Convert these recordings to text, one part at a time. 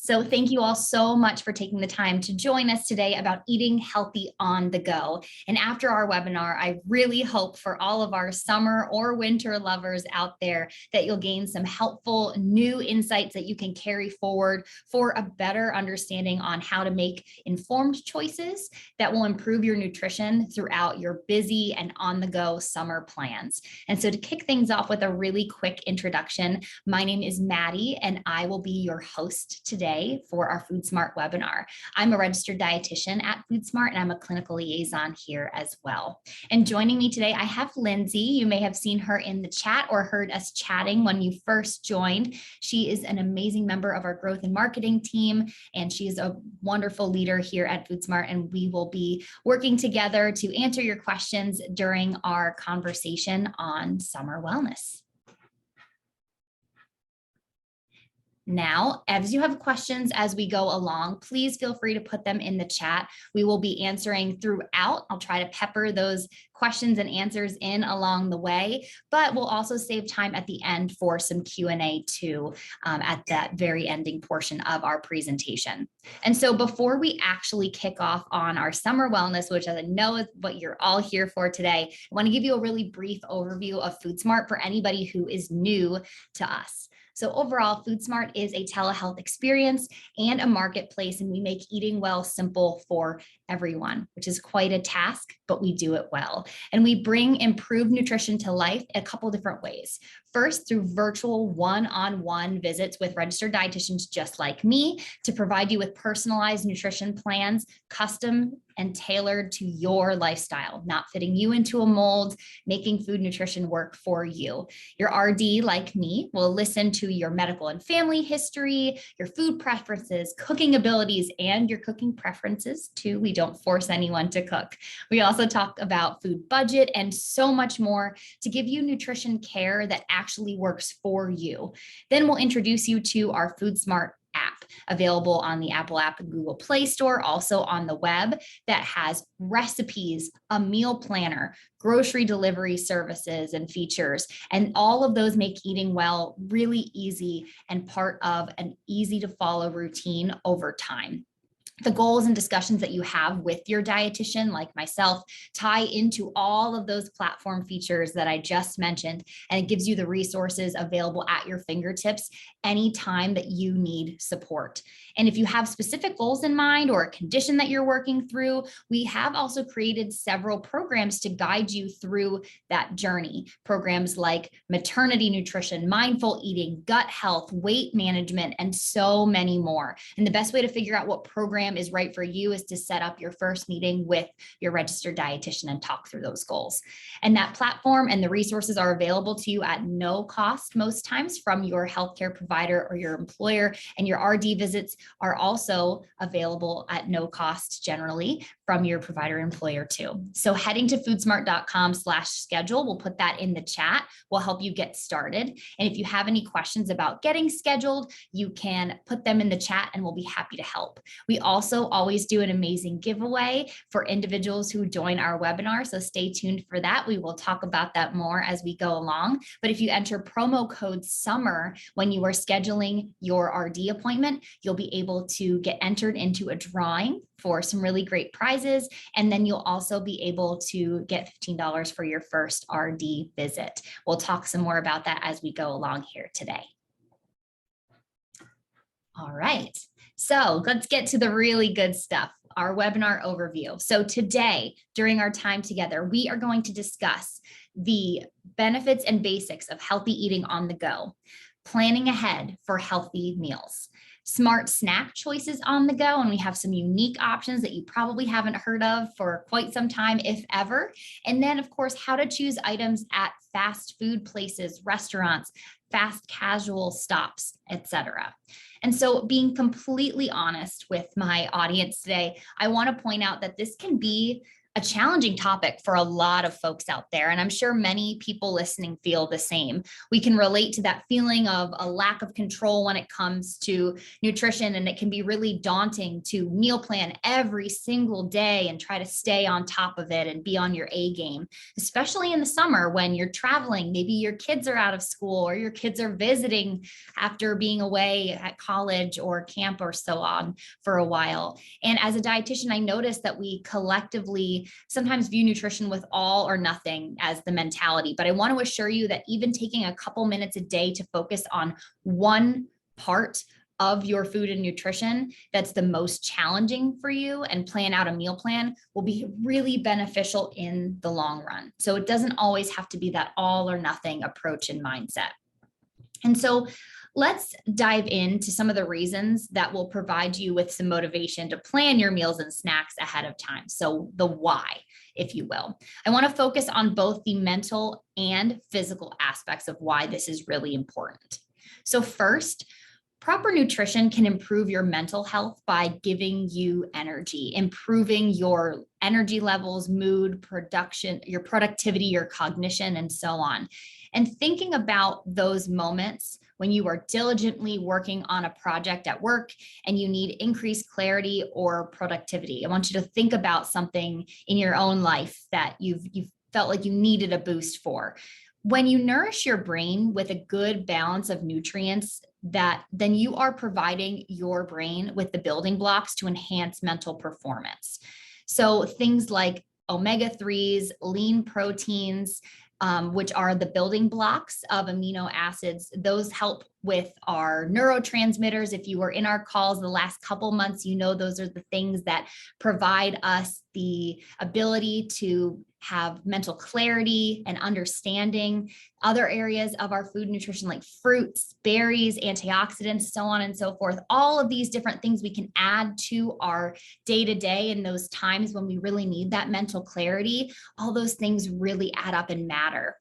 So thank you all so much for taking the time to join us today about eating healthy on the go. And after our webinar, I really hope for all of our summer or winter lovers out there that you'll gain some helpful new insights that you can carry forward for a better understanding on how to make informed choices that will improve your nutrition throughout your busy and on the go summer plans. And so to kick things off with a really quick introduction, my name is Maddie and I will be your host today for our Foodsmart webinar. I'm a registered dietitian at Foodsmart and I'm a clinical liaison here as well. And joining me today, I have Lindsay. You may have seen her in the chat or heard us chatting when you first joined. She is an amazing member of our growth and marketing team, and she is a wonderful leader here at Foodsmart, and we will be working together to answer your questions during our conversation on summer wellness. Now, as you have questions as we go along, please feel free to put them in the chat. We will be answering throughout. I'll try to pepper those questions and answers in along the way, but we'll also save time at the end for some Q&A too, at that very ending portion of our presentation. And so before we actually kick off on our summer wellness, which I know is what you're all here for today, I want to give you a really brief overview of Foodsmart for anybody who is new to us. So overall, Foodsmart is a telehealth experience and a marketplace, and we make eating well simple for everyone, which is quite a task, but we do it well. And we bring improved nutrition to life a couple different ways. First, through virtual one-on-one visits with registered dietitians just like me to provide you with personalized nutrition plans, custom and tailored to your lifestyle, not fitting you into a mold, making food nutrition work for you. Your RD, like me, will listen to your medical and family history, your food preferences, cooking abilities, and your cooking preferences too. We don't force anyone to cook. We also talk about food budget and so much more to give you nutrition care that actually works for you. Then we'll introduce you to our Foodsmart app available on the Apple app and Google Play Store, also on the web, that has recipes, a meal planner, grocery delivery services and features. And all of those make eating well really easy and part of an easy to follow routine over time. The goals and discussions that you have with your dietitian, like myself, tie into all of those platform features that I just mentioned, and it gives you the resources available at your fingertips anytime that you need support. And if you have specific goals in mind or a condition that you're working through, we have also created several programs to guide you through that journey. Programs like maternity nutrition, mindful eating, gut health, weight management, and so many more. And the best way to figure out what program is right for you is to set up your first meeting with your registered dietitian and talk through those goals. And that platform and the resources are available to you at no cost most times from your healthcare provider or your employer, and your RD visits are also available at no cost generally from your provider employer too. So heading to foodsmart.com/schedule, we'll put that in the chat, will help you get started. And if you have any questions about getting scheduled, you can put them in the chat and we'll be happy to help. We also always do an amazing giveaway for individuals who join our webinar, so stay tuned for that. We will talk about that more as we go along. But if you enter promo code SUMMER when you are scheduling your RD appointment, you'll be able to get entered into a drawing for some really great prizes. And then you'll also be able to get $15 for your first RD visit. We'll talk some more about that as we go along here today. All right, so let's get to the really good stuff, our webinar overview. So today, during our time together, we are going to discuss the benefits and basics of healthy eating on the go, planning ahead for healthy meals, smart snack choices on the go, and we have some unique options that you probably haven't heard of for quite some time, if ever. And then, of course, how to choose items at fast food places, restaurants, fast casual stops, etc. And so, being completely honest with my audience today, I want to point out that this can be a challenging topic for a lot of folks out there. And I'm sure many people listening feel the same. We can relate to that feeling of a lack of control when it comes to nutrition. And it can be really daunting to meal plan every single day and try to stay on top of it and be on your A game, especially in the summer when you're traveling. Maybe your kids are out of school or your kids are visiting after being away at college or camp or so on for a while. And as a dietitian, I noticed that we collectively sometimes view nutrition with all or nothing as the mentality. But I want to assure you that even taking a couple minutes a day to focus on one part of your food and nutrition that's the most challenging for you and plan out a meal plan will be really beneficial in the long run. So it doesn't always have to be that all or nothing approach and mindset. And so let's dive into some of the reasons that will provide you with some motivation to plan your meals and snacks ahead of time. So the why, if you will. I want to focus on both the mental and physical aspects of why this is really important. So first, proper nutrition can improve your mental health by giving you energy, improving your energy levels, mood, production, your productivity, your cognition, and so on. And thinking about those moments when you are diligently working on a project at work and you need increased clarity or productivity. I want you to think about something in your own life that you've felt like you needed a boost for. When you nourish your brain with a good balance of nutrients, then you are providing your brain with the building blocks to enhance mental performance. So things like omega-3s, lean proteins, which are the building blocks of amino acids. Those help with our neurotransmitters. If you were in our calls the last couple months, you know those are the things that provide us the ability to have mental clarity and understanding. Other areas of our food nutrition like fruits, berries, antioxidants, so on and so forth. All of these different things we can add to our day-to-day in those times when we really need that mental clarity. All those things really add up and matter.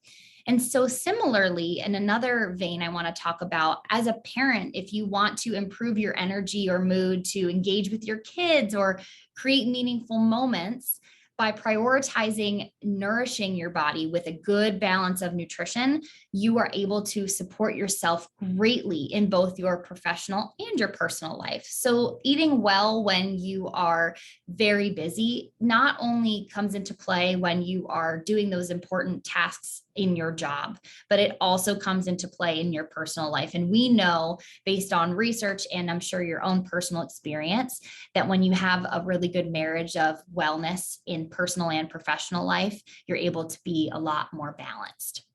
And so similarly, in another vein, I want to talk about as a parent, if you want to improve your energy or mood to engage with your kids or create meaningful moments, by prioritizing nourishing your body with a good balance of nutrition, you are able to support yourself greatly in both your professional and your personal life. So eating well when you are very busy not only comes into play when you are doing those important tasks in your job, but it also comes into play in your personal life. And we know based on research, and I'm sure your own personal experience, that when you have a really good marriage of wellness in personal and professional life, you're able to be a lot more balanced.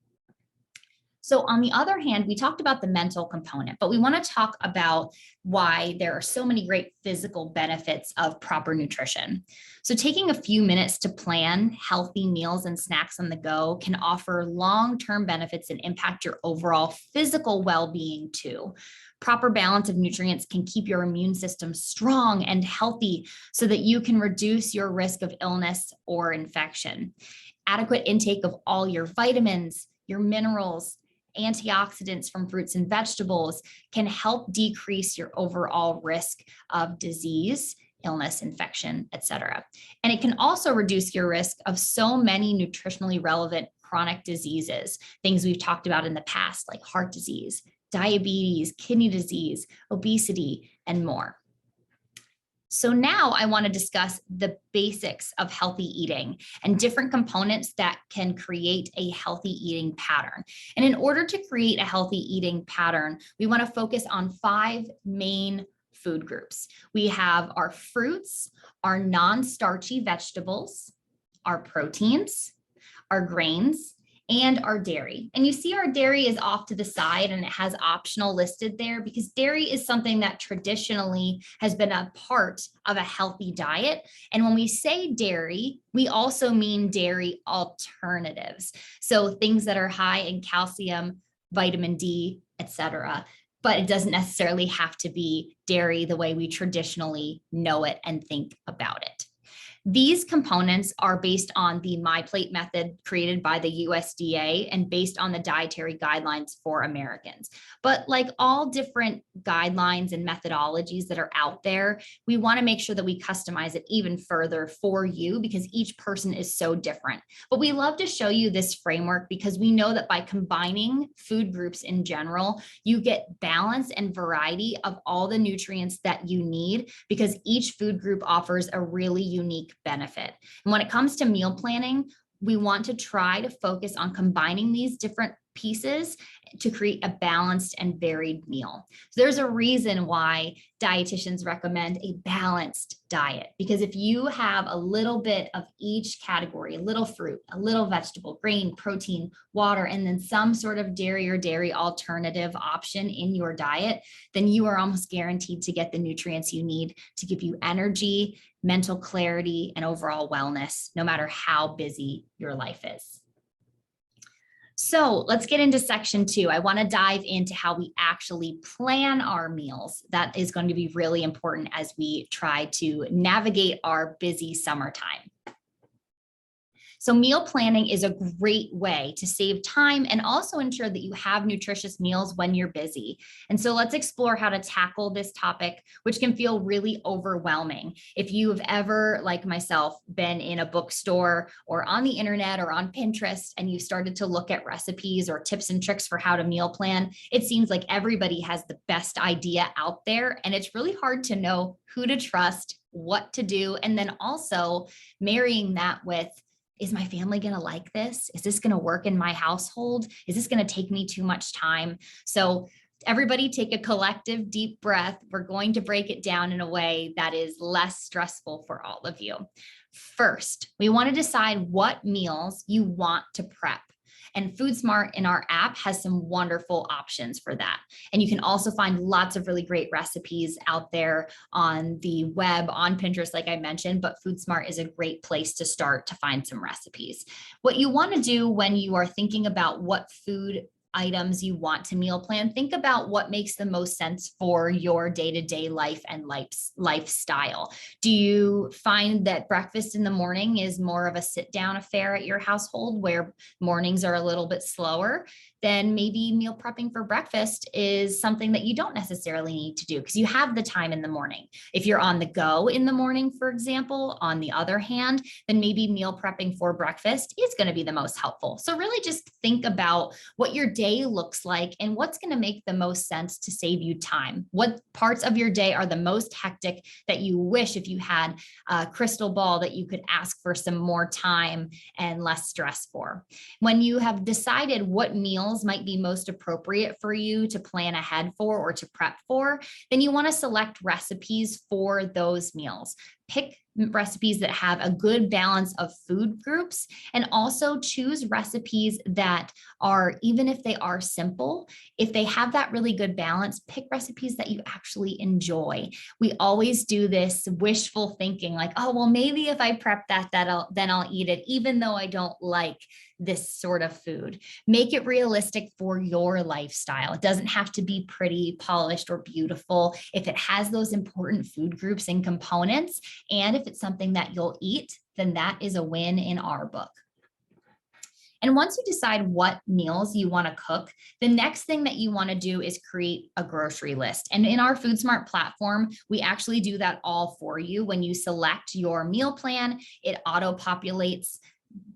So on the other hand, we talked about the mental component, but we want to talk about why there are so many great physical benefits of proper nutrition. So taking a few minutes to plan healthy meals and snacks on the go can offer long-term benefits and impact your overall physical well-being too. Proper balance of nutrients can keep your immune system strong and healthy so that you can reduce your risk of illness or infection. Adequate intake of all your vitamins, your minerals, antioxidants from fruits and vegetables can help decrease your overall risk of disease, illness, infection, etc. And it can also reduce your risk of so many nutritionally relevant chronic diseases, things we've talked about in the past, like heart disease, diabetes, kidney disease, obesity, and more. So now I want to discuss the basics of healthy eating and different components that can create a healthy eating pattern. And in order to create a healthy eating pattern, we want to focus on 5 main food groups. We have our fruits, our non-starchy vegetables, our proteins, our grains, and our dairy. And you see our dairy is off to the side and it has optional listed there because dairy is something that traditionally has been a part of a healthy diet. And when we say dairy, we also mean dairy alternatives. So things that are high in calcium, vitamin D, etc. But it doesn't necessarily have to be dairy the way we traditionally know it and think about it. These components are based on the MyPlate method created by the USDA and based on the dietary guidelines for Americans. But like all different guidelines and methodologies that are out there, we want to make sure that we customize it even further for you because each person is so different. But we love to show you this framework because we know that by combining food groups in general, you get balance and variety of all the nutrients that you need because each food group offers a really unique benefit. And when it comes to meal planning, we want to try to focus on combining these different pieces to create a balanced and varied meal. So there's a reason why dietitians recommend a balanced diet, because if you have a little bit of each category, a little fruit, a little vegetable, grain, protein, water, and then some sort of dairy or dairy alternative option in your diet, then you are almost guaranteed to get the nutrients you need to give you energy, mental clarity, and overall wellness, no matter how busy your life is. So let's get into section 2. I want to dive into how we actually plan our meals. That is going to be really important as we try to navigate our busy summertime. So meal planning is a great way to save time and also ensure that you have nutritious meals when you're busy. And so let's explore how to tackle this topic, which can feel really overwhelming. If you've ever, like myself, been in a bookstore or on the internet or on Pinterest and you started to look at recipes or tips and tricks for how to meal plan, it seems like everybody has the best idea out there. And it's really hard to know who to trust, what to do, and then also marrying that with, is my family going to like this? Is this going to work in my household? Is this going to take me too much time? So everybody take a collective deep breath. We're going to break it down in a way that is less stressful for all of you. First, we want to decide what meals you want to prep. And Foodsmart in our app has some wonderful options for that. And you can also find lots of really great recipes out there on the web, on Pinterest, like I mentioned, but Foodsmart is a great place to start to find some recipes. What you want to do when you are thinking about what food items you want to meal plan, think about what makes the most sense for your day-to-day life and lifestyle. Do you find that breakfast in the morning is more of a sit-down affair at your household where mornings are a little bit slower? Then maybe meal prepping for breakfast is something that you don't necessarily need to do because you have the time in the morning. If you're on the go in the morning, for example, on the other hand, then maybe meal prepping for breakfast is going to be the most helpful. So really just think about what your day looks like and what's going to make the most sense to save you time. What parts of your day are the most hectic that you wish if you had a crystal ball that you could ask for some more time and less stress for. When you have decided what meals might be most appropriate for you to plan ahead for or to prep for, then you want to select recipes for those meals. Pick recipes that have a good balance of food groups and also choose recipes that are, even if they are simple, if they have that really good balance, pick recipes that you actually enjoy. We always do this wishful thinking like, oh, well, maybe if I prep that, then I'll eat it, even though I don't like this sort of food. Make it realistic for your lifestyle. It doesn't have to be pretty, polished, or beautiful. If it has those important food groups and components, and if it's something that you'll eat, then that is a win in our book. And once you decide what meals you want to cook, the next thing that you want to do is create a grocery list. And in our Foodsmart platform, we actually do that all for you. When you select your meal plan, it auto-populates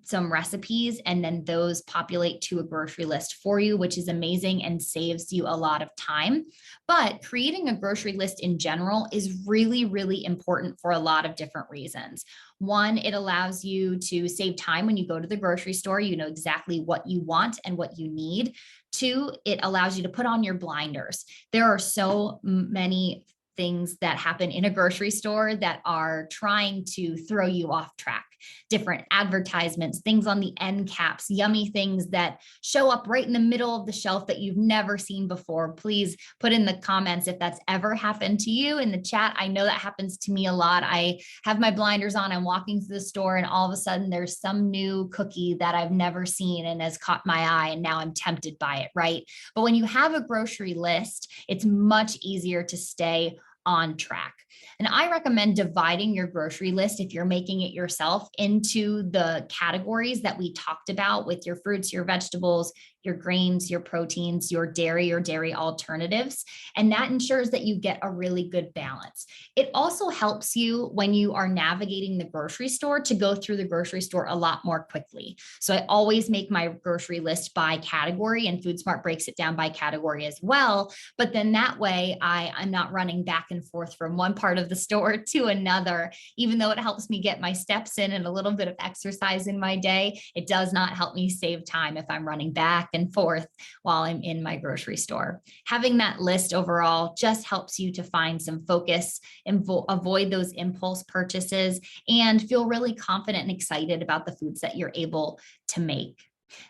some recipes and then those populate to a grocery list for you, which is amazing and saves you a lot of time. But creating a grocery list in general is really, really important for a lot of different reasons. One, it allows you to save time when you go to the grocery store. You know exactly what you want and what you need. Two, it allows you to put on your blinders. There are so many things that happen in a grocery store that are trying to throw you off track. Different advertisements, things on the end caps, yummy things that show up right in the middle of the shelf that you've never seen before. Please put in the comments if that's ever happened to you in the chat. I know that happens to me a lot. I have my blinders on, I'm walking through the store and all of a sudden there's some new cookie that I've never seen and has caught my eye and now I'm tempted by it, right? But when you have a grocery list, it's much easier to stay on track. And I recommend dividing your grocery list, if you're making it yourself, into the categories that we talked about with your fruits, your vegetables, your grains, your proteins, your dairy or dairy alternatives. And that ensures that you get a really good balance. It also helps you when you are navigating the grocery store to go through the grocery store a lot more quickly. So I always make my grocery list by category, and Foodsmart breaks it down by category as well. But then that way I'm not running back and forth from one part of the store to another. Even though it helps me get my steps in and a little bit of exercise in my day, it does not help me save time if I'm running back and forth while I'm in my grocery store. Having that list overall just helps you to find some focus and avoid those impulse purchases and feel really confident and excited about the foods that you're able to make.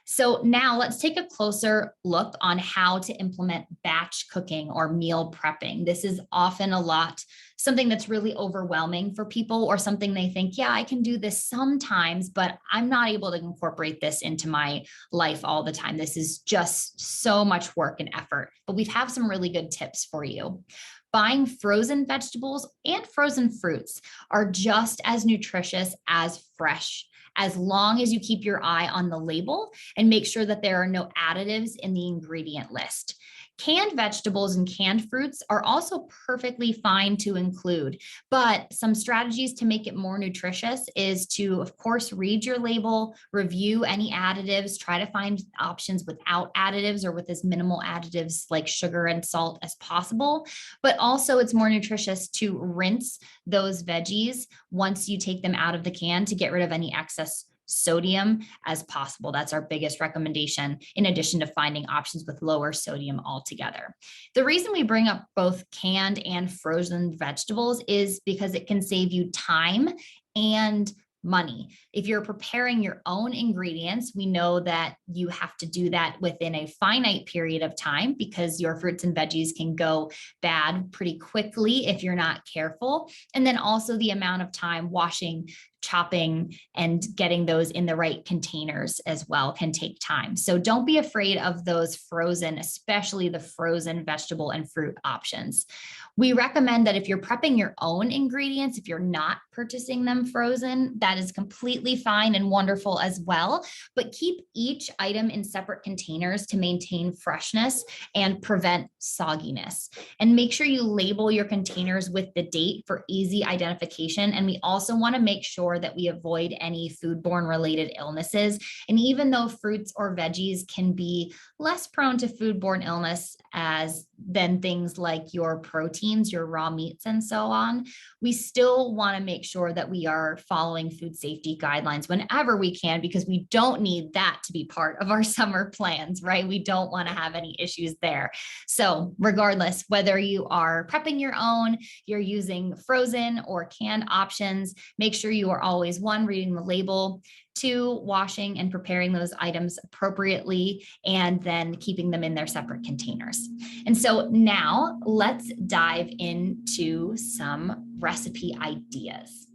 So now let's take a closer look on how to implement batch cooking or meal prepping. This is often something that's really overwhelming for people, or something they think, yeah, I can do this sometimes, but I'm not able to incorporate this into my life all the time. This is just so much work and effort, but we have some really good tips for you. Buying frozen vegetables and frozen fruits are just as nutritious as fresh, as long as you keep your eye on the label and make sure that there are no additives in the ingredient list. Canned vegetables and canned fruits are also perfectly fine to include, but some strategies to make it more nutritious is to, of course, read your label, review any additives, try to find options without additives or with as minimal additives like sugar and salt as possible. But also it's more nutritious to rinse those veggies once you take them out of the can to get rid of any excess sodium as possible. That's our biggest recommendation, in addition to finding options with lower sodium altogether. The reason we bring up both canned and frozen vegetables is because it can save you time and money. If you're preparing your own ingredients, we know that you have to do that within a finite period of time because your fruits and veggies can go bad pretty quickly if you're not careful. And then also the amount of time washing, chopping, and getting those in the right containers as well can take time. So don't be afraid of those frozen, especially the frozen vegetable and fruit options. We recommend that if you're prepping your own ingredients, if you're not purchasing them frozen, that is completely fine and wonderful as well. But keep each item in separate containers to maintain freshness and prevent sogginess. And make sure you label your containers with the date for easy identification. And we also want to make sure that we avoid any foodborne related illnesses. And even though fruits or veggies can be less prone to foodborne illness than things like your proteins, your raw meats, and so on, we still want to make sure that we are following food safety guidelines whenever we can, because we don't need that to be part of our summer plans, right? We don't want to have any issues there. So regardless, whether you are prepping your own, you're using frozen or canned options, make sure you are always, one, reading the label, two, washing and preparing those items appropriately, and then keeping them in their separate containers. And so now let's dive into some recipe ideas.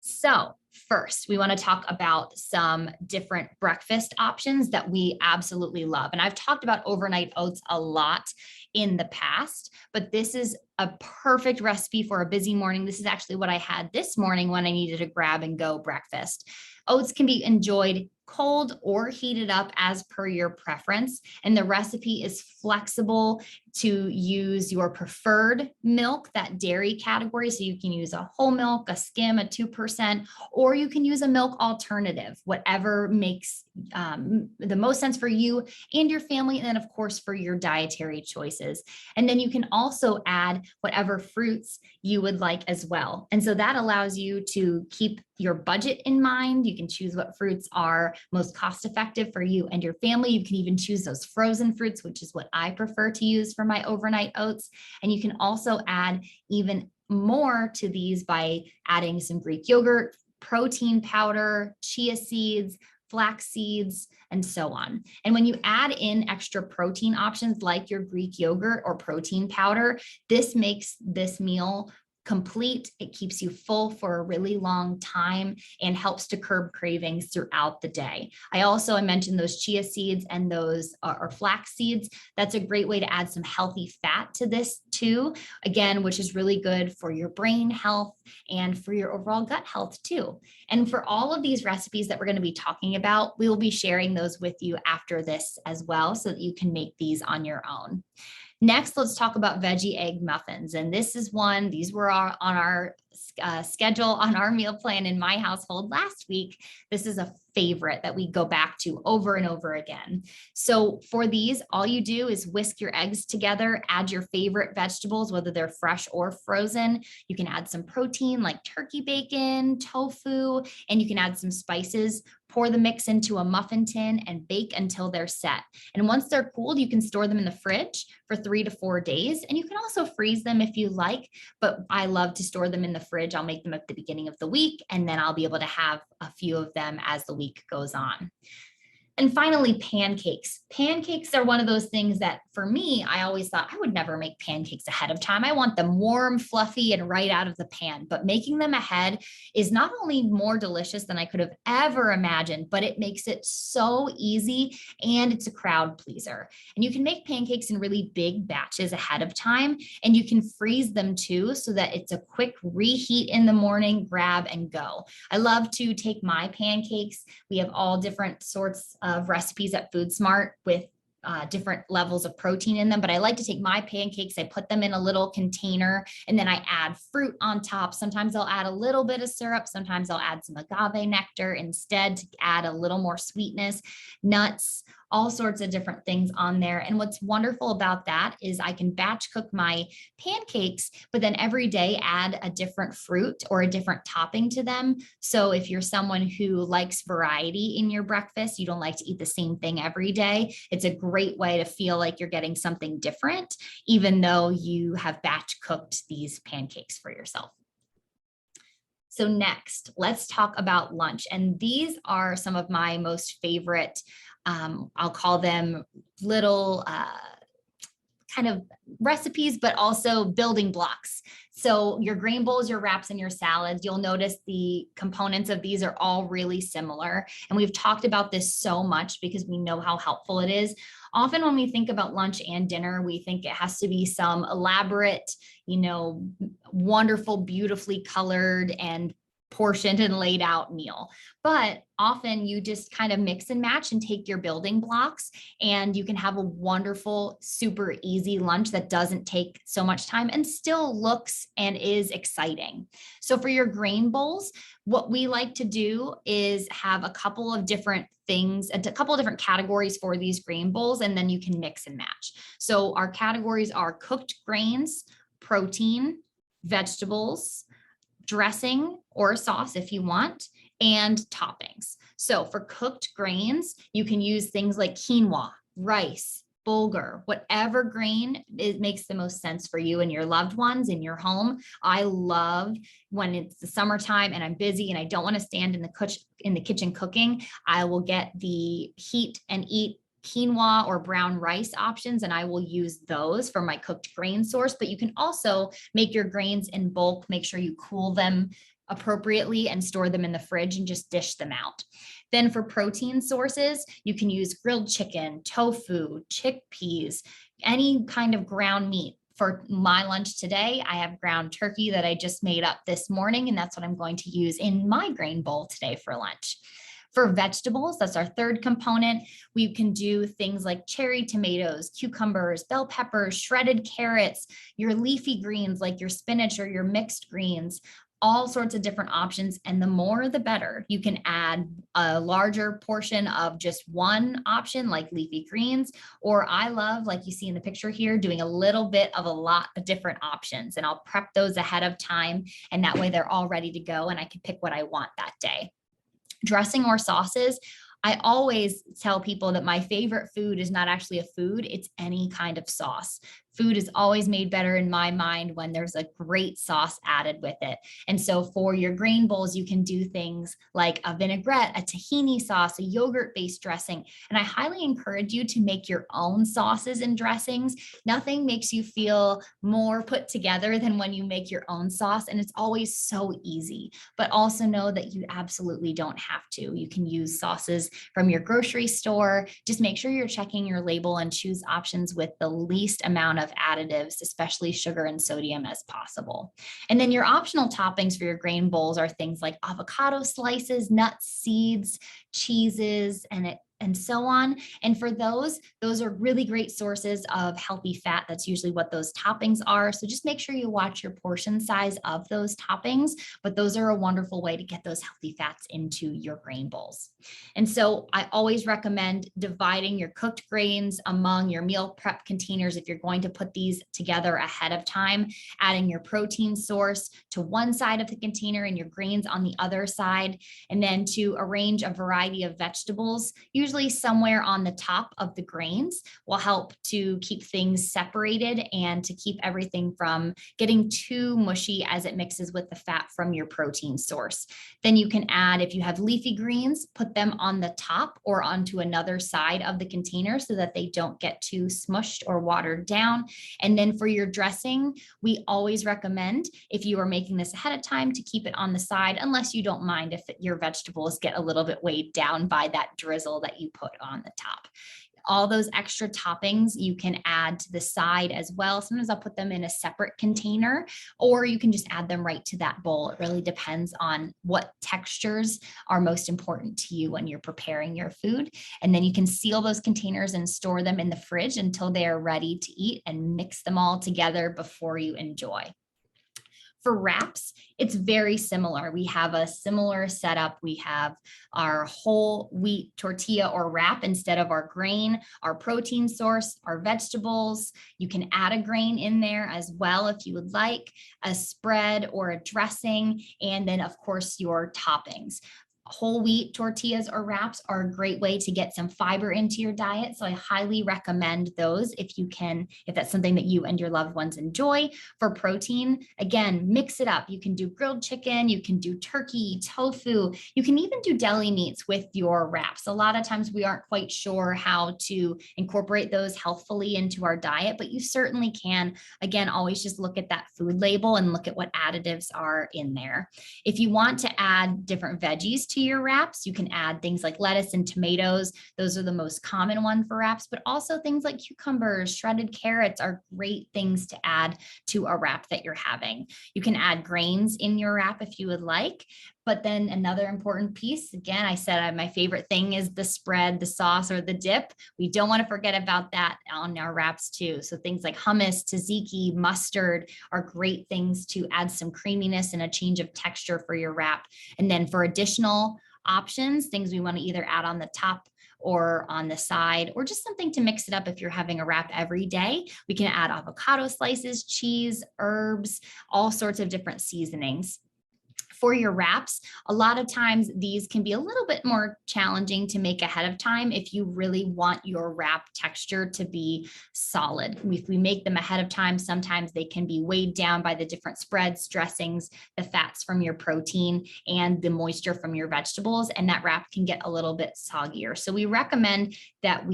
So first, we want to talk about some different breakfast options that we absolutely love. And I've talked about overnight oats a lot in the past, but this is a perfect recipe for a busy morning. This is actually what I had this morning when I needed a grab and go breakfast. Oats can be enjoyed cold or heated up as per your preference. And the recipe is flexible to use your preferred milk, that dairy category. So you can use a whole milk, a skim, a 2%, or you can use a milk alternative, whatever makes the most sense for you and your family. And then of course, for your dietary choices. And then you can also add whatever fruits you would like as well. And so that allows you to keep your budget in mind. You can choose what fruits are most cost effective for you and your family. You can even choose those frozen fruits, which is what I prefer to use for my overnight oats. And you can also add even more to these by adding some Greek yogurt, protein powder, chia seeds, flax seeds, and so on. And when you add in extra protein options like your Greek yogurt or protein powder, this makes this meal complete. It keeps you full for a really long time and helps to curb cravings throughout the day. I mentioned those chia seeds and those or flax seeds. That's a great way to add some healthy fat to this too, again, which is really good for your brain health and for your overall gut health too. And for all of these recipes that we're going to be talking about, we will be sharing those with you after this as well, so that you can make these on your own. Next, let's talk about veggie egg muffins. And this is one, these were on our schedule, on our meal plan in my household last week. This is a favorite that we go back to over and over again. So for these, all you do is whisk your eggs together, add your favorite vegetables, whether they're fresh or frozen. You can add some protein like turkey bacon, tofu, and you can add some spices. Pour the mix into a muffin tin and bake until they're set. And once they're cooled, you can store them in the fridge for 3 to 4 days. And you can also freeze them if you like, but I love to store them in the fridge. I'll make them at the beginning of the week, and then I'll be able to have a few of them as the week goes on. And finally, pancakes. Pancakes are one of those things that for me, I always thought I would never make pancakes ahead of time. I want them warm, fluffy, and right out of the pan. But making them ahead is not only more delicious than I could have ever imagined, but it makes it so easy, and it's a crowd pleaser. And you can make pancakes in really big batches ahead of time, and you can freeze them too, so that it's a quick reheat in the morning, grab and go. I love to take my pancakes. We have all different sorts of recipes at Foodsmart with different levels of protein in them, but I like to take my pancakes, I put them in a little container, and then I add fruit on top. Sometimes I'll add a little bit of syrup. Sometimes I'll add some agave nectar instead to add a little more sweetness, nuts, all sorts of different things on there. And what's wonderful about that is I can batch cook my pancakes, but then every day add a different fruit or a different topping to them. So if you're someone who likes variety in your breakfast, you don't like to eat the same thing every day, it's a great way to feel like you're getting something different, even though you have batch cooked these pancakes for yourself. So next, let's talk about lunch. And these are some of my most favorite, I'll call them little kind of recipes, but also building blocks. So your grain bowls, your wraps, and your salads, you'll notice the components of these are all really similar. And we've talked about this so much because we know how helpful it is. Often when we think about lunch and dinner, we think it has to be some elaborate, wonderful, beautifully colored and portioned and laid out meal. But often you just kind of mix and match and take your building blocks, and you can have a wonderful, super easy lunch that doesn't take so much time and still looks and is exciting. So for your grain bowls, what we like to do is have a couple of different things, a couple of different categories for these grain bowls, and then you can mix and match. So our categories are cooked grains, protein, vegetables, dressing or sauce if you want, and toppings. So for cooked grains, you can use things like quinoa, rice, bulgur, whatever grain it makes the most sense for you and your loved ones in your home. I love when it's the summertime and I'm busy and I don't want to stand in the kitchen cooking, I will get the heat and eat quinoa or brown rice options, and I will use those for my cooked grain source. But you can also make your grains in bulk, make sure you cool them appropriately and store them in the fridge and just dish them out. Then for protein sources, you can use grilled chicken, tofu, chickpeas, any kind of ground meat. For my lunch today, I have ground turkey that I just made up this morning, and that's what I'm going to use in my grain bowl today for lunch. For vegetables, that's our third component. We can do things like cherry tomatoes, cucumbers, bell peppers, shredded carrots, your leafy greens like your spinach or your mixed greens, all sorts of different options. And the more, the better. You can add a larger portion of just one option like leafy greens, or I love, like you see in the picture here, doing a little bit of a lot of different options. And I'll prep those ahead of time. And that way they're all ready to go and I can pick what I want that day. Dressing or sauces, I always tell people that my favorite food is not actually a food, it's any kind of sauce. Food is always made better in my mind when there's a great sauce added with it. And so for your grain bowls, you can do things like a vinaigrette, a tahini sauce, a yogurt-based dressing. And I highly encourage you to make your own sauces and dressings. Nothing makes you feel more put together than when you make your own sauce. And it's always so easy, but also know that you absolutely don't have to. You can use sauces from your grocery store. Just make sure you're checking your label and choose options with the least amount of additives, especially sugar and sodium, as possible. And then your optional toppings for your grain bowls are things like avocado slices, nuts, seeds, cheeses, and so on. And for those are really great sources of healthy fat. That's usually what those toppings are. So just make sure you watch your portion size of those toppings, but those are a wonderful way to get those healthy fats into your grain bowls. And so I always recommend dividing your cooked grains among your meal prep containers if you're going to put these together ahead of time, adding your protein source to one side of the container and your grains on the other side, and then to arrange a variety of vegetables, usually somewhere on the top of the grains, will help to keep things separated and to keep everything from getting too mushy as it mixes with the fat from your protein source. Then you can add, if you have leafy greens, put them on the top or onto another side of the container so that they don't get too smushed or watered down. And then for your dressing, we always recommend, if you are making this ahead of time, to keep it on the side, unless you don't mind if your vegetables get a little bit weighed down by that drizzle that you put on the top. All those extra toppings you can add to the side as well. Sometimes I'll put them in a separate container, or you can just add them right to that bowl. It really depends on what textures are most important to you when you're preparing your food. And then you can seal those containers and store them in the fridge until they are ready to eat, and mix them all together before you enjoy. For wraps, it's very similar. We have a similar setup. We have our whole wheat tortilla or wrap instead of our grain, our protein source, our vegetables. You can add a grain in there as well if you would like, a spread or a dressing, and then of course your toppings. Whole wheat tortillas or wraps are a great way to get some fiber into your diet. So I highly recommend those if you can, if that's something that you and your loved ones enjoy. For protein, again, mix it up. You can do grilled chicken, you can do turkey, tofu, you can even do deli meats with your wraps. A lot of times we aren't quite sure how to incorporate those healthfully into our diet, but you certainly can. Again, always just look at that food label and look at what additives are in there. If you want to add different veggies to your wraps, you can add things like lettuce and tomatoes. Those are the most common one for wraps, but also things like cucumbers, shredded carrots are great things to add to a wrap that you're having. You can add grains in your wrap if you would like. But then another important piece, again, I said my favorite thing is the spread, the sauce, or the dip. We don't want to forget about that on our wraps too. So things like hummus, tzatziki, mustard are great things to add some creaminess and a change of texture for your wrap. And then for additional options, things we want to either add on the top or on the side, or just something to mix it up if you're having a wrap every day, we can add avocado slices, cheese, herbs, all sorts of different seasonings. For your wraps, a lot of times these can be a little bit more challenging to make ahead of time if you really want your wrap texture to be solid. If we make them ahead of time, sometimes they can be weighed down by the different spreads, dressings, the fats from your protein, and the moisture from your vegetables, and that wrap can get a little bit soggier. So we recommend that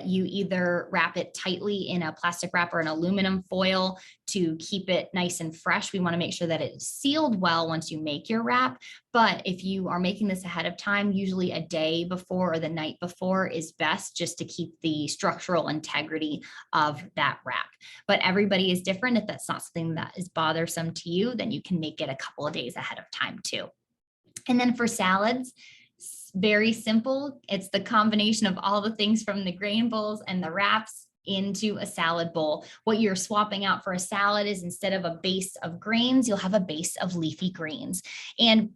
you either wrap it tightly in a plastic wrap or an aluminum foil to keep it nice and fresh. We want to make sure that it's sealed well once you make your wrap. But if you are making this ahead of time, usually a day before or the night before is best, just to keep the structural integrity of that wrap. But everybody is different. If that's not something that is bothersome to you, then you can make it a couple of days ahead of time too. And then for salads, very simple. It's the combination of all the things from the grain bowls and the wraps into a salad bowl. What you're swapping out for a salad is, instead of a base of grains, you'll have a base of leafy greens. And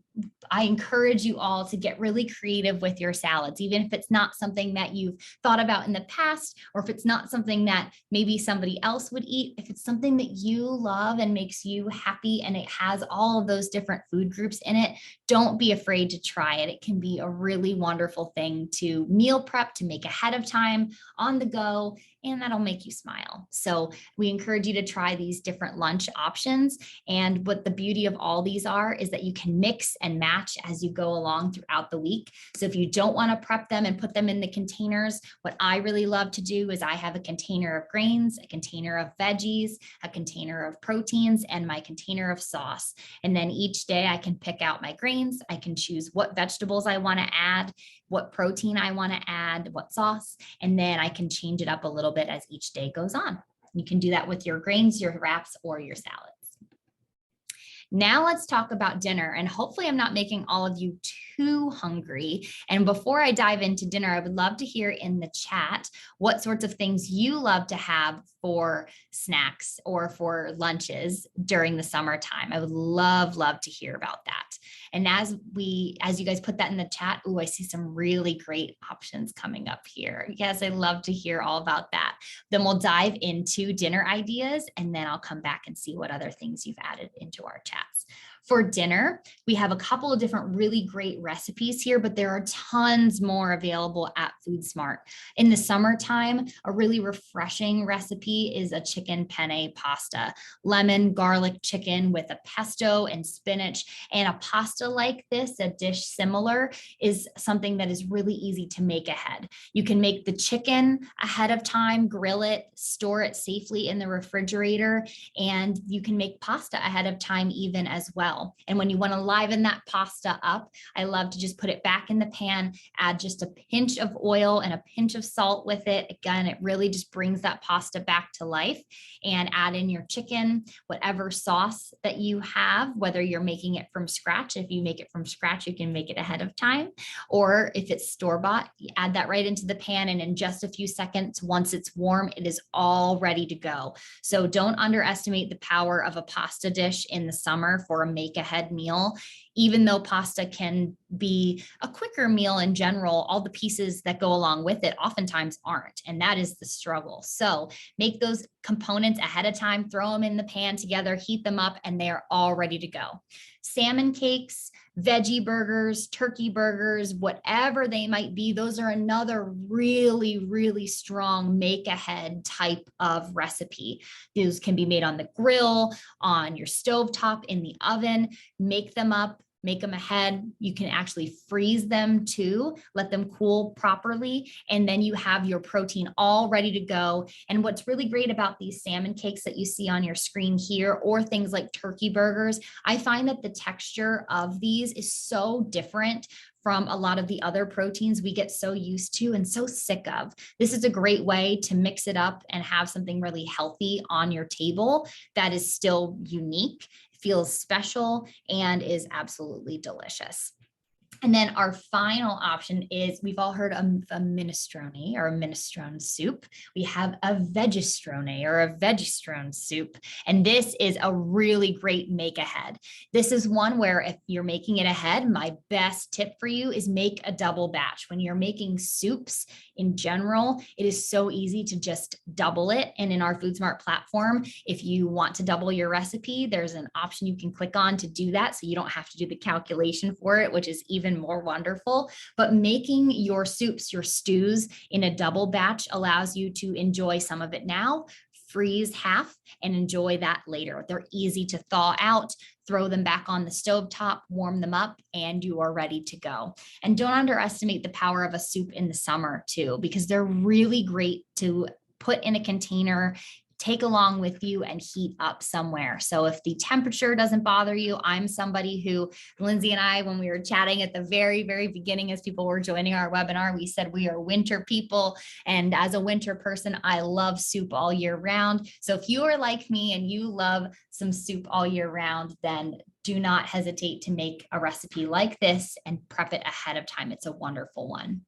I encourage you all to get really creative with your salads, even if it's not something that you've thought about in the past, or if it's not something that maybe somebody else would eat. If it's something that you love and makes you happy and it has all of those different food groups in it, don't be afraid to try it. It can be a really wonderful thing to meal prep, to make ahead of time on the go, and that'll make you smile. So we encourage you to try these different lunch options. And what the beauty of all these are is that you can mix and match as you go along throughout the week. So if you don't want to prep them and put them in the containers, what I really love to do is I have a container of grains, a container of veggies, a container of proteins, and my container of sauce. And then each day I can pick out my grains. I can choose what vegetables I want to add, what protein I want to add, what sauce, and then I can change it up a little bit as each day goes on. You can do that with your grains, your wraps, or your salads. Now let's talk about dinner, and hopefully I'm not making all of you too hungry. And before I dive into dinner, I would love to hear in the chat what sorts of things you love to have for snacks or for lunches during the summertime. I would love to hear about that. And as you guys put that in the chat, oh, I see some really great options coming up here. Yes, I love to hear all about that. Then we'll dive into dinner ideas, and then I'll come back and see what other things you've added into our chats. For dinner, we have a couple of different really great recipes here, but there are tons more available at Foodsmart. In the summertime, a really refreshing recipe is a chicken penne pasta, lemon garlic chicken with a pesto and spinach. And a pasta like this, a dish similar, is something that is really easy to make ahead. You can make the chicken ahead of time, grill it, store it safely in the refrigerator, and you can make pasta ahead of time even as well. And when you want to liven that pasta up, I love to just put it back in the pan, add just a pinch of oil and a pinch of salt with it. Again, it really just brings that pasta back to life. And add in your chicken, whatever sauce that you have, whether you're making it from scratch. If you make it from scratch, you can make it ahead of time. Or if it's store-bought, you add that right into the pan, and in just a few seconds, once it's warm, it is all ready to go. So don't underestimate the power of a pasta dish in the summer for a make-ahead meal. Even though pasta can be a quicker meal in general, all the pieces that go along with it oftentimes aren't, and that is the struggle. So make those components ahead of time, throw them in the pan together, heat them up, and they are all ready to go. Salmon cakes, veggie burgers, turkey burgers, whatever they might be, those are another really, really strong make ahead type of recipe. Those can be made on the grill, on your stovetop, in the oven. Make them up, make them ahead. You can actually freeze them too, let them cool properly, and then you have your protein all ready to go. And what's really great about these salmon cakes that you see on your screen here, or things like turkey burgers, I find that the texture of these is so different from a lot of the other proteins we get so used to and so sick of. This is a great way to mix it up and have something really healthy on your table that is still unique, feels special, and is absolutely delicious. And then our final option is, we've all heard of a minestrone or a minestrone soup. We have a vegestrone or a vegestrone soup. And this is a really great make ahead. This is one where if you're making it ahead, my best tip for you is make a double batch. When you're making soups in general, it is so easy to just double it. And in our Foodsmart platform, if you want to double your recipe, there's an option you can click on to do that. So you don't have to do the calculation for it, which is even more wonderful. But making your soups, your stews in a double batch allows you to enjoy some of it now, freeze half, and enjoy that later. They're easy to thaw out, throw them back on the stovetop, warm them up, and you are ready to go. And don't underestimate the power of a soup in the summer too, because they're really great to put in a container, take along with you, and heat up somewhere. So if the temperature doesn't bother you, I'm somebody who, Lindsay and I, when we were chatting at the very, very beginning, as people were joining our webinar, we said we are winter people. And as a winter person, I love soup all year round. So if you are like me and you love some soup all year round, then do not hesitate to make a recipe like this and prep it ahead of time. It's a wonderful one.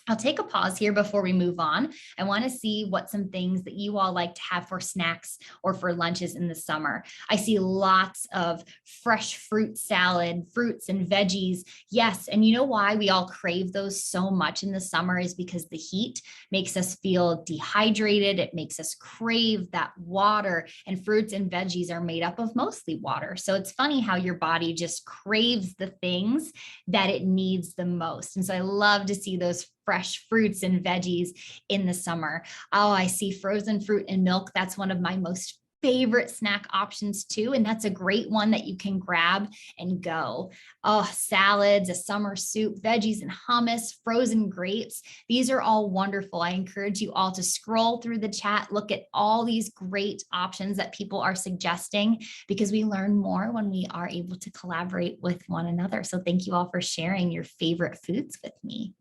I'll take a pause here before we move on. I want to see what some things that you all like to have for snacks or for lunches in the summer. I see lots of fresh fruit salad, fruits and veggies. Yes. And you know why we all crave those so much in the summer is because the heat makes us feel dehydrated. It makes us crave that water, and fruits and veggies are made up of mostly water. So it's funny how your body just craves the things that it needs the most. And so I love to see those fresh fruits and veggies in the summer. Oh, I see frozen fruit and milk. That's one of my most favorite snack options too. And that's a great one that you can grab and go. Oh, salads, a summer soup, veggies and hummus, frozen grapes. These are all wonderful. I encourage you all to scroll through the chat, look at all these great options that people are suggesting, because we learn more when we are able to collaborate with one another. So thank you all for sharing your favorite foods with me.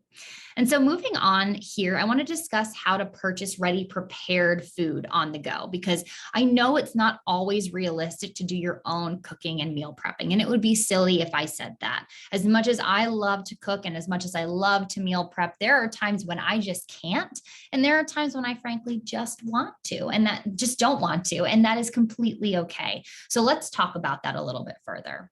And so moving on here, I want to discuss how to purchase ready prepared food on the go, because I know it's not always realistic to do your own cooking and meal prepping. And it would be silly if I said that. As much as I love to cook and as much as I love to meal prep, there are times when I just can't. And there are times when I frankly just want to, and that just don't want to. And that is completely okay. So let's talk about that a little bit further.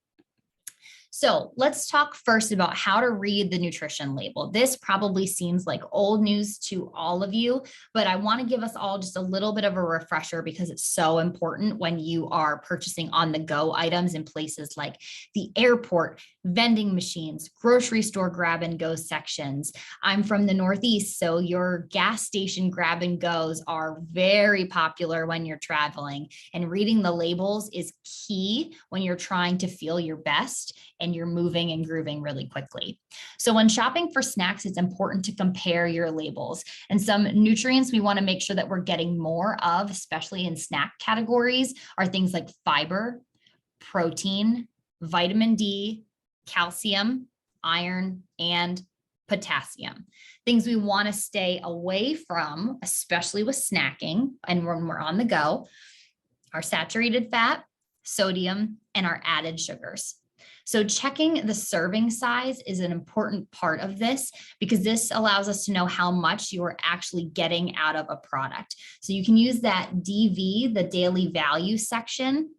So let's talk first about how to read the nutrition label. This probably seems like old news to all of you, but I want to give us all just a little bit of a refresher because it's so important when you are purchasing on the go items in places like the airport, vending machines, grocery store grab and go sections. I'm from the Northeast, so your gas station grab and goes are very popular when you're traveling, and reading the labels is key when you're trying to feel your best and you're moving and grooving really quickly. So when shopping for snacks, it's important to compare your labels. And some nutrients we want to make sure that we're getting more of, especially in snack categories, are things like fiber, protein, vitamin D, calcium, iron, and potassium. Things we want to stay away from, especially with snacking and when we're on the go, are saturated fat, sodium, and our added sugars. So checking the serving size is an important part of this, because this allows us to know how much you're actually getting out of a product. So you can use that DV, the daily value section,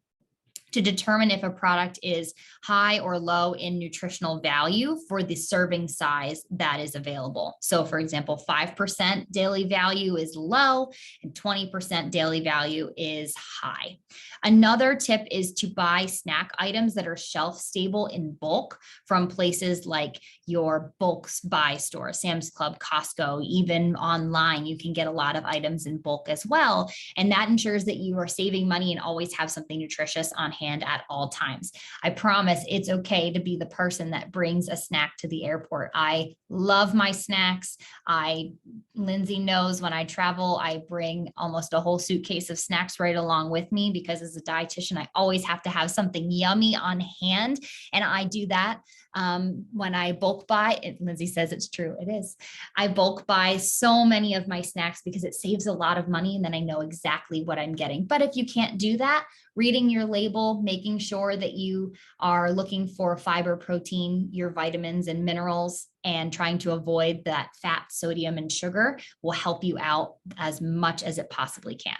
to determine if a product is high or low in nutritional value for the serving size that is available. So for example, 5% daily value is low and 20% daily value is high. Another tip is to buy snack items that are shelf stable in bulk from places like your bulk buy store, Sam's Club, Costco, even online. You can get a lot of items in bulk as well. And that ensures that you are saving money and always have something nutritious on hand at all times. I promise it's okay to be the person that brings a snack to the airport. I love my snacks. Lindsay knows when I travel, I bring almost a whole suitcase of snacks right along with me, because as a dietitian, I always have to have something yummy on hand. And I do that when I bulk buy. Lindsay says it's true. It is. I bulk buy so many of my snacks because it saves a lot of money, and then I know exactly what I'm getting. But if you can't do that, reading your label, making sure that you are looking for fiber, protein, your vitamins and minerals, and trying to avoid that fat, sodium, and sugar will help you out as much as it possibly can.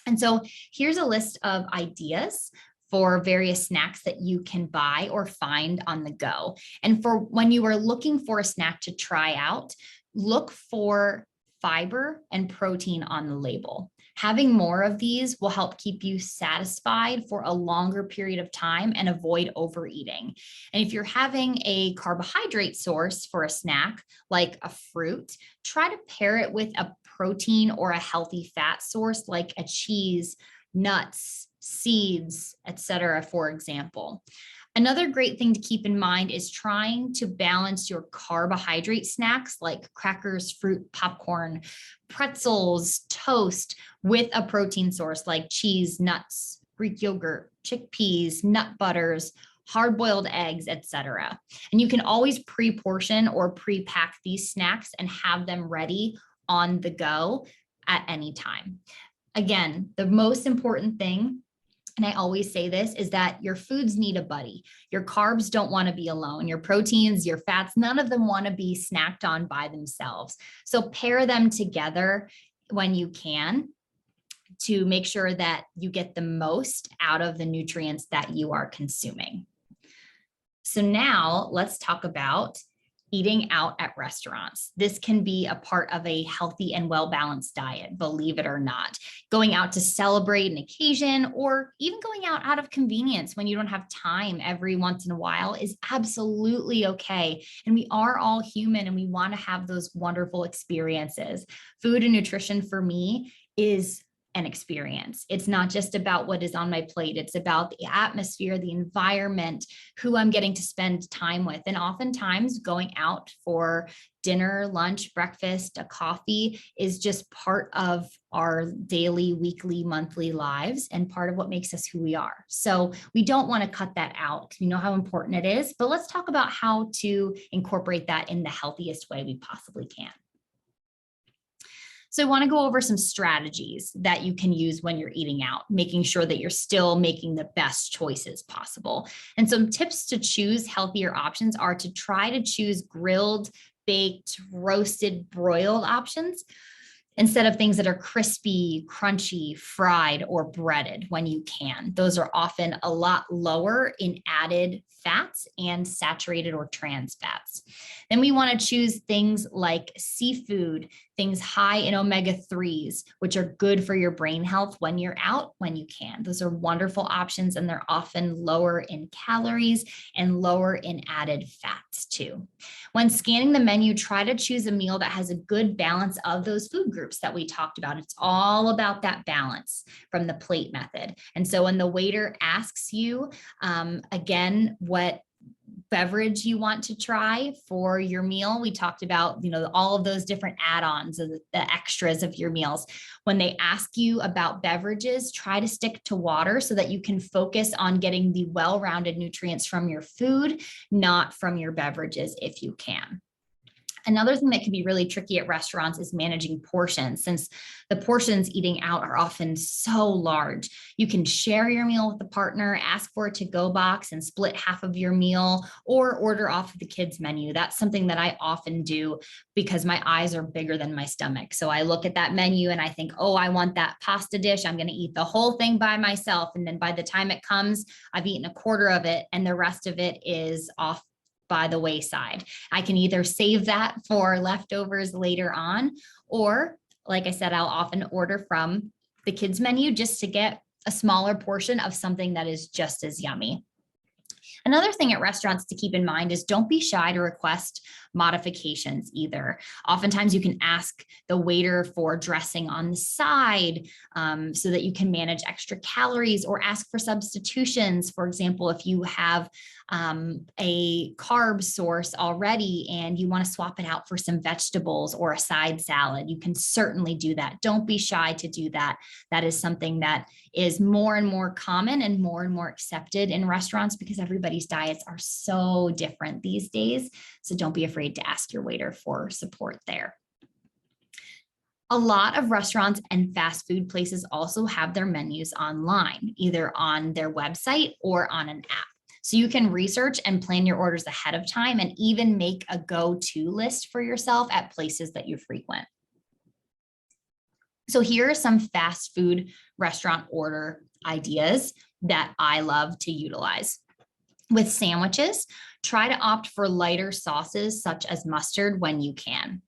And so here's a list of ideas for various snacks that you can buy or find on the go. And for when you are looking for a snack to try out, look for fiber and protein on the label. Having more of these will help keep you satisfied for a longer period of time and avoid overeating. And if you're having a carbohydrate source for a snack, like a fruit, try to pair it with a protein or a healthy fat source like a cheese, nuts, seeds, etc., for example. Another great thing to keep in mind is trying to balance your carbohydrate snacks like crackers, fruit, popcorn, pretzels, toast with a protein source like cheese, nuts, Greek yogurt, chickpeas, nut butters, hard-boiled eggs, etc. And you can always pre-portion or pre-pack these snacks and have them ready on the go at any time. Again, the most important thing and I always say this, is that your foods need a buddy. Your carbs don't want to be alone. Your proteins, your fats, none of them want to be snacked on by themselves. So pair them together when you can to make sure that you get the most out of the nutrients that you are consuming. So now let's talk about eating out at restaurants. This can be a part of a healthy and well-balanced diet, believe it or not. Going out to celebrate an occasion or even going out of convenience when you don't have time every once in a while is absolutely okay. And we are all human and we want to have those wonderful experiences. Food and nutrition for me is an experience. It's not just about what is on my plate. It's about the atmosphere, the environment, who I'm getting to spend time with. And oftentimes going out for dinner, lunch, breakfast, a coffee is just part of our daily, weekly, monthly lives and part of what makes us who we are. So we don't want to cut that out. We know how important it is, but let's talk about how to incorporate that in the healthiest way we possibly can. So I want to go over some strategies that you can use when you're eating out, making sure that you're still making the best choices possible. And some tips to choose healthier options are to try to choose grilled, baked, roasted, broiled options instead of things that are crispy, crunchy, fried, or breaded when you can. Those are often a lot lower in added fats and saturated or trans fats. Then we want to choose things like seafood, things high in omega-3s, which are good for your brain health when you're out, when you can. Those are wonderful options, and they're often lower in calories and lower in added fats too. When scanning the menu, try to choose a meal that has a good balance of those food groups that we talked about. It's all about that balance from the plate method. And so when the waiter asks you, again, what beverage you want to try for your meal. We talked about, all of those different add-ons of the extras of your meals. When they ask you about beverages, try to stick to water so that you can focus on getting the well-rounded nutrients from your food, not from your beverages if you can. Another thing that can be really tricky at restaurants is managing portions, since the portions eating out are often so large. You can share your meal with the partner, ask for a to-go box and split half of your meal, or order off of the kids' menu. That's something that I often do because my eyes are bigger than my stomach. So I look at that menu and I think, oh, I want that pasta dish. I'm going to eat the whole thing by myself. And then by the time it comes, I've eaten a quarter of it and the rest of it is off by the wayside. I can either save that for leftovers later on, or like I said, I'll often order from the kids menu just to get a smaller portion of something that is just as yummy. Another thing at restaurants to keep in mind is don't be shy to request modifications either. Oftentimes you can ask the waiter for dressing on the side so that you can manage extra calories, or ask for substitutions. For example, if you have a carb source already and you want to swap it out for some vegetables or a side salad, you can certainly do that. Don't be shy to do that. That is something that is more and more common and more accepted in restaurants because everybody's diets are so different these days. So don't be afraid to ask your waiter for support there. A lot of restaurants and fast food places also have their menus online, either on their website or on an app. So you can research and plan your orders ahead of time and even make a go-to list for yourself at places that you frequent. So here are some fast food restaurant order ideas that I love to utilize. With sandwiches, try to opt for lighter sauces such as mustard when you can.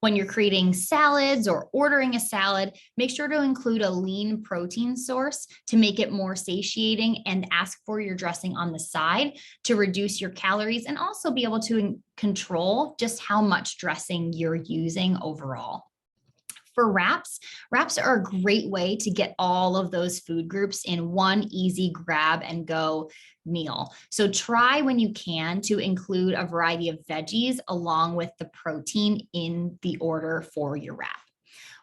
When you're creating salads or ordering a salad, make sure to include a lean protein source to make it more satiating, and ask for your dressing on the side to reduce your calories and also be able to control just how much dressing you're using overall. For wraps are a great way to get all of those food groups in one easy grab and go meal. So try when you can to include a variety of veggies along with the protein in the order for your wrap.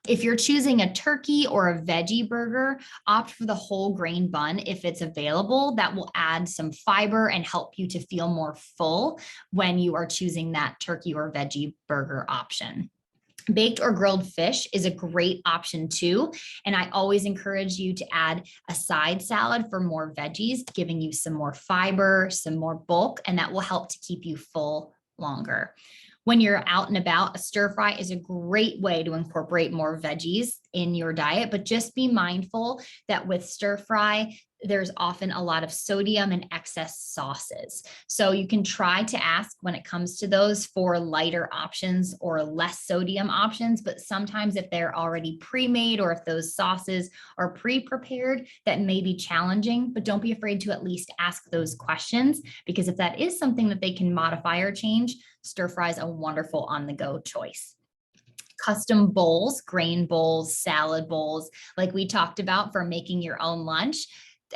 If you're choosing a turkey or a veggie burger, opt for the whole grain bun if it's available. That will add some fiber and help you to feel more full when you are choosing that turkey or veggie burger option. Baked or grilled fish is a great option too. And I always encourage you to add a side salad for more veggies, giving you some more fiber, some more bulk, and that will help to keep you full longer. When you're out and about, a stir fry is a great way to incorporate more veggies in your diet, but just be mindful that with stir fry, there's often a lot of sodium and excess sauces. So you can try to ask when it comes to those for lighter options or less sodium options, but sometimes if they're already pre-made or if those sauces are pre-prepared, that may be challenging, but don't be afraid to at least ask those questions, because if that is something that they can modify or change, stir fry is a wonderful on-the-go choice. Custom bowls, grain bowls, salad bowls, like we talked about for making your own lunch.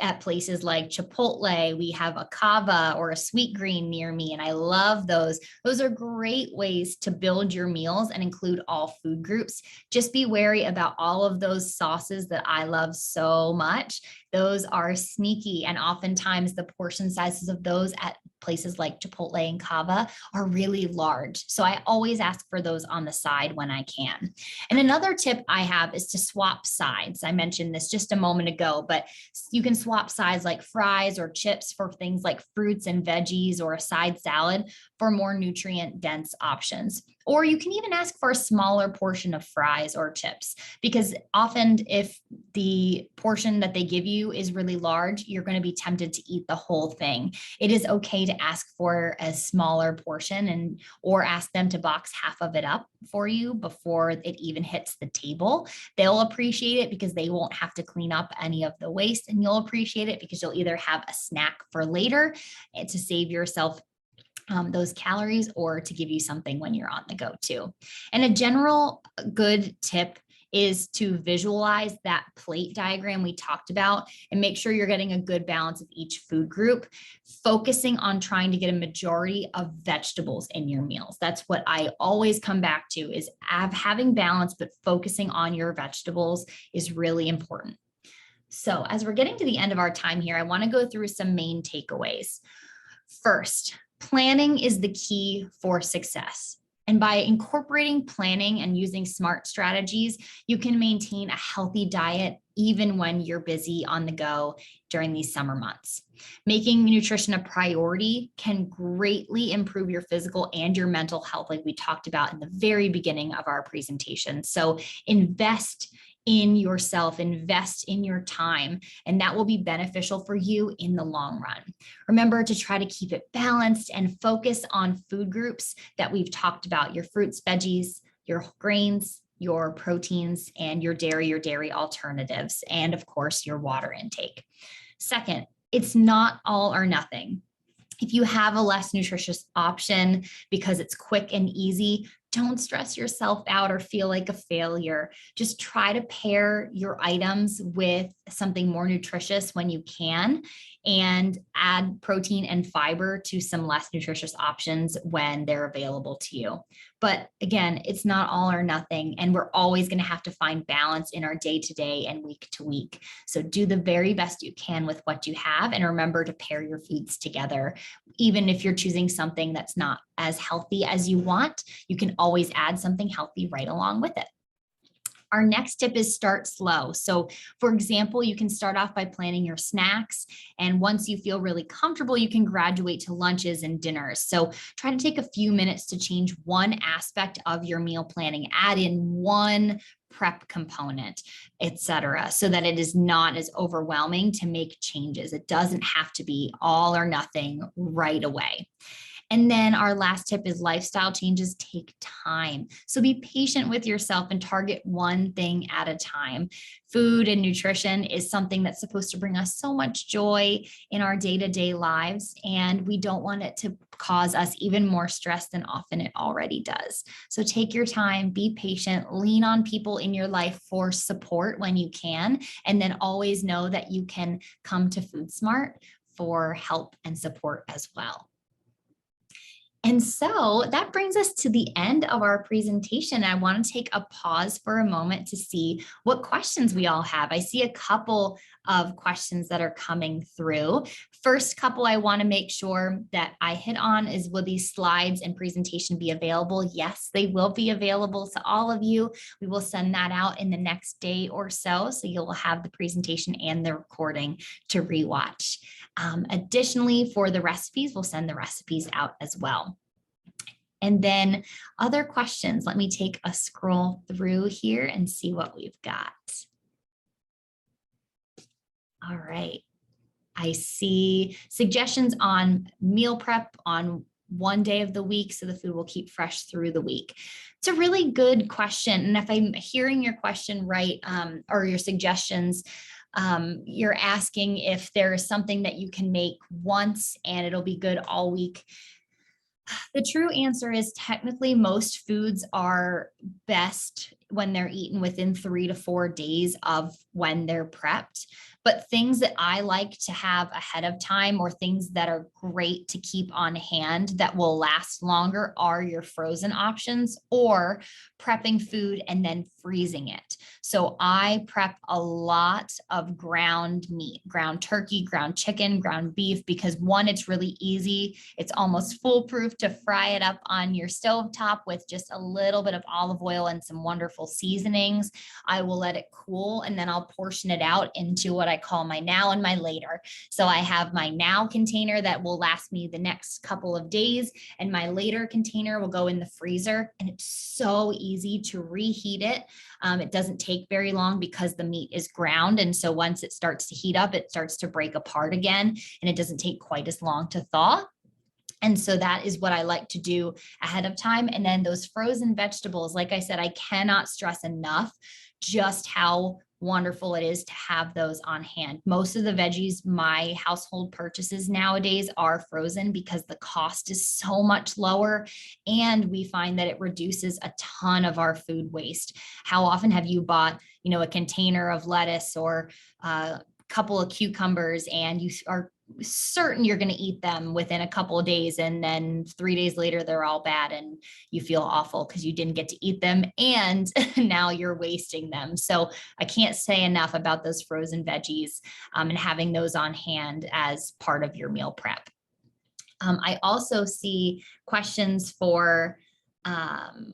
At places like Chipotle, we have a kava or a sweet green near me, and I love those. Those are great ways to build your meals and include all food groups. Just be wary about all of those sauces that I love so much. Those are sneaky, and oftentimes the portion sizes of those at places like Chipotle and kava are really large. So I always ask for those on the side when I can. And another tip I have is to swap sides. I mentioned this just a moment ago, but you can swap sides like fries or chips for things like fruits and veggies, or a side salad for more nutrient dense options. Or you can even ask for a smaller portion of fries or chips, because often if the portion that they give you is really large, you're going to be tempted to eat the whole thing. It is okay to ask for a smaller portion, and or ask them to box half of it up for you before it even hits the table. They'll appreciate it because they won't have to clean up any of the waste, and you'll appreciate it because you'll either have a snack for later to save yourself those calories, or to give you something when you're on the go too. And a general good tip is to visualize that plate diagram we talked about and make sure you're getting a good balance of each food group, focusing on trying to get a majority of vegetables in your meals. That's what I always come back to, is having balance, but focusing on your vegetables is really important. So as we're getting to the end of our time here, I want to go through some main takeaways. First, planning is the key for success. And by incorporating planning and using smart strategies, you can maintain a healthy diet even when you're busy on the go during these summer months. Making nutrition a priority can greatly improve your physical and your mental health, like we talked about in the very beginning of our presentation. So invest in yourself, invest in your time, and that will be beneficial for you in the long run. Remember to try to keep it balanced and focus on food groups that we've talked about: your fruits, veggies, your grains, your proteins, and your dairy alternatives, and of course, your water intake. Second, it's not all or nothing. If you have a less nutritious option because it's quick and easy, don't stress yourself out or feel like a failure. Just try to pair your items with something more nutritious when you can, and add protein and fiber to some less nutritious options when they're available to you. But again, it's not all or nothing, and we're always going to have to find balance in our day-to-day and week-to-week. So do the very best you can with what you have, and remember to pair your foods together. Even if you're choosing something that's not as healthy as you want, you can always add something healthy right along with it. Our next tip is start slow. So for example, you can start off by planning your snacks, and once you feel really comfortable, you can graduate to lunches and dinners. So try to take a few minutes to change one aspect of your meal planning, add in one prep component, etc., so that it is not as overwhelming to make changes. It doesn't have to be all or nothing right away. And then our last tip is lifestyle changes take time. So be patient with yourself and target one thing at a time. Food and nutrition is something that's supposed to bring us so much joy in our day-to-day lives, and we don't want it to cause us even more stress than often it already does. So take your time, be patient, lean on people in your life for support when you can, and then always know that you can come to Foodsmart for help and support as well. And so that brings us to the end of our presentation. I want to take a pause for a moment to see what questions we all have. I see a couple of questions that are coming through. First couple I want to make sure that I hit on is, will these slides and presentation be available? Yes, they will be available to all of you. We will send that out in the next day or so. So you'll have the presentation and the recording to rewatch. Additionally, for the recipes, we'll send the recipes out as well. And then other questions, let me take a scroll through here and see what we've got. All right. I see suggestions on meal prep on one day of the week so the food will keep fresh through the week. It's a really good question. And if I'm hearing your question right, or your suggestions, you're asking if there is something that you can make once and it'll be good all week. The true answer is technically most foods are best when they're eaten within 3 to 4 days of when they're prepped. But things that I like to have ahead of time, or things that are great to keep on hand that will last longer, are your frozen options, or prepping food and then freezing it. So I prep a lot of ground meat, ground turkey, ground chicken, ground beef, because one, it's really easy. It's almost foolproof to fry it up on your stovetop with just a little bit of olive oil and some wonderful seasonings. I will let it cool and then I'll portion it out into what I call my now and my later. So I have my now container that will last me the next couple of days, and my later container will go in the freezer. And it's so easy to reheat it. It doesn't take very long because the meat is ground. And so once it starts to heat up, it starts to break apart again, and it doesn't take quite as long to thaw. And so that is what I like to do ahead of time. And then those frozen vegetables, like I said, I cannot stress enough just how wonderful it is to have those on hand. Most of the veggies my household purchases nowadays are frozen because the cost is so much lower, and we find that it reduces a ton of our food waste. How often have you bought, a container of lettuce or a couple of cucumbers, and you are certain you're going to eat them within a couple of days, and then 3 days later they're all bad and you feel awful because you didn't get to eat them, and now you're wasting them. So I can't say enough about those frozen veggies, and having those on hand as part of your meal prep. I also see questions for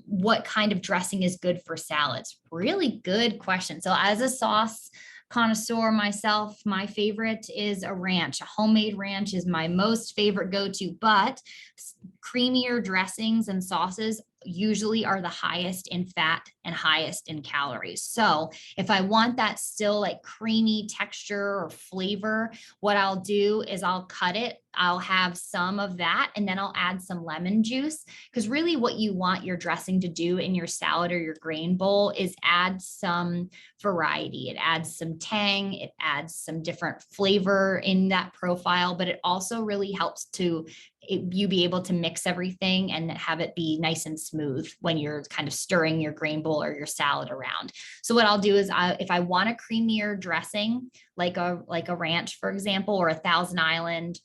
what kind of dressing is good for salads. Really good question. So as a sauce connoisseur myself, my favorite is a ranch. A homemade ranch is my most favorite go-to, but creamier dressings and sauces usually are the highest in fat and highest in calories. So if I want that still like creamy texture or flavor, what I'll do is I'll cut it. I'll have some of that, and then I'll add some lemon juice, because really what you want your dressing to do in your salad or your grain bowl is add some variety. It adds some tang, it adds some different flavor in that profile, but it also really helps to you be able to mix everything and have it be nice and smooth when you're kind of stirring your grain bowl or your salad around. So what I'll do is if I want a creamier dressing, like a ranch, for example, or a Thousand Island,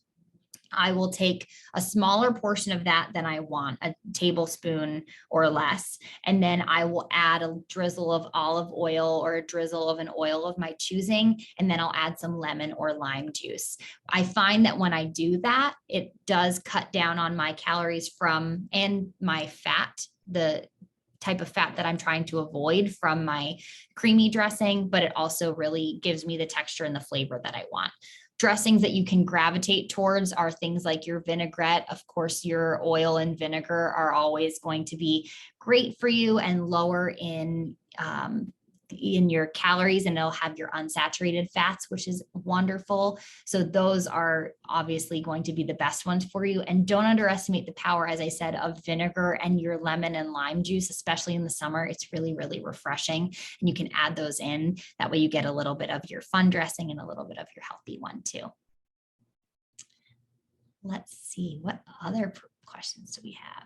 I will take a smaller portion of that than I want, a tablespoon or less. And then I will add a drizzle of olive oil or a drizzle of an oil of my choosing. And then I'll add some lemon or lime juice. I find that when I do that, it does cut down on my calories and my fat, the type of fat that I'm trying to avoid from my creamy dressing, but it also really gives me the texture and the flavor that I want. Dressings that you can gravitate towards are things like your vinaigrette. Of course, your oil and vinegar are always going to be great for you and lower in your calories, and it'll have your unsaturated fats, which is wonderful. So those are obviously going to be the best ones for you. And don't underestimate the power, as I said, of vinegar and your lemon and lime juice, especially in the summer. It's really, really refreshing. And you can add those in. That way you get a little bit of your fun dressing and a little bit of your healthy one too. Let's see, what other questions do we have?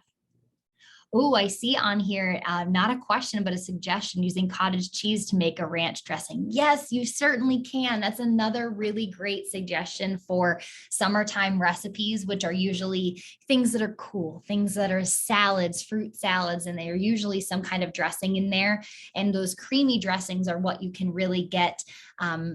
Oh, I see on here, not a question, but a suggestion, using cottage cheese to make a ranch dressing. Yes, you certainly can. That's another really great suggestion for summertime recipes, which are usually things that are cool, things that are salads, fruit salads, and they are usually some kind of dressing in there. And those creamy dressings are what you can really get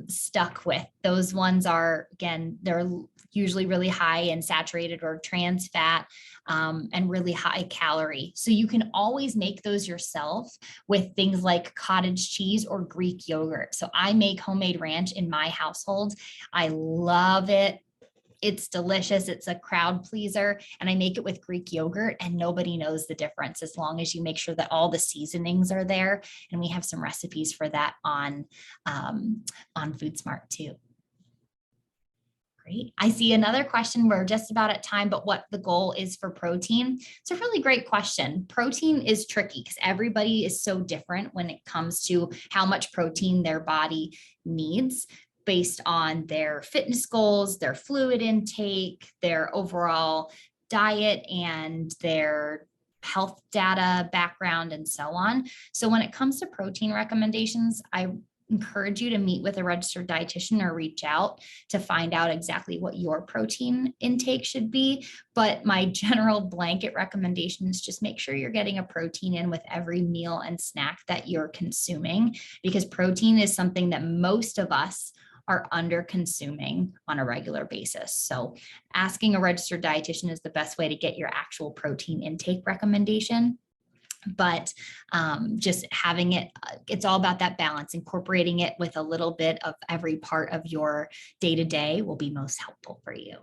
stuck with. Those ones are, again, they're usually really high in saturated or trans fat, and really high calorie. So you can always make those yourself with things like cottage cheese or Greek yogurt. So I make homemade ranch in my household. I love it. It's delicious. It's a crowd pleaser. And I make it with Greek yogurt, and nobody knows the difference as long as you make sure that all the seasonings are there. And we have some recipes for that on Foodsmart too. Great. I see another question. We're just about at time, but what the goal is for protein? It's a really great question. Protein is tricky because everybody is so different when it comes to how much protein their body needs based on their fitness goals, their fluid intake, their overall diet, and their health data background, and so on. So when it comes to protein recommendations, I encourage you to meet with a registered dietitian or reach out to find out exactly what your protein intake should be. But my general blanket recommendation is just make sure you're getting a protein in with every meal and snack that you're consuming, because protein is something that most of us are under consuming on a regular basis. So asking a registered dietitian is the best way to get your actual protein intake recommendation. But just having it, it's all about that balance. Incorporating it with a little bit of every part of your day-to-day will be most helpful for you.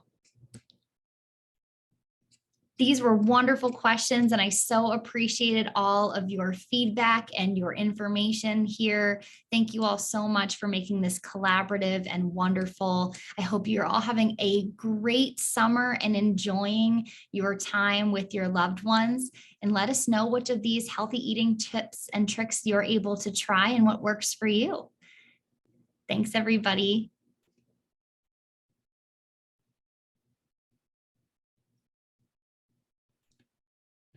These were wonderful questions, and I so appreciated all of your feedback and your information here. Thank you all so much for making this collaborative and wonderful. I hope you're all having a great summer and enjoying your time with your loved ones. And let us know which of these healthy eating tips and tricks you're able to try and what works for you. Thanks, everybody.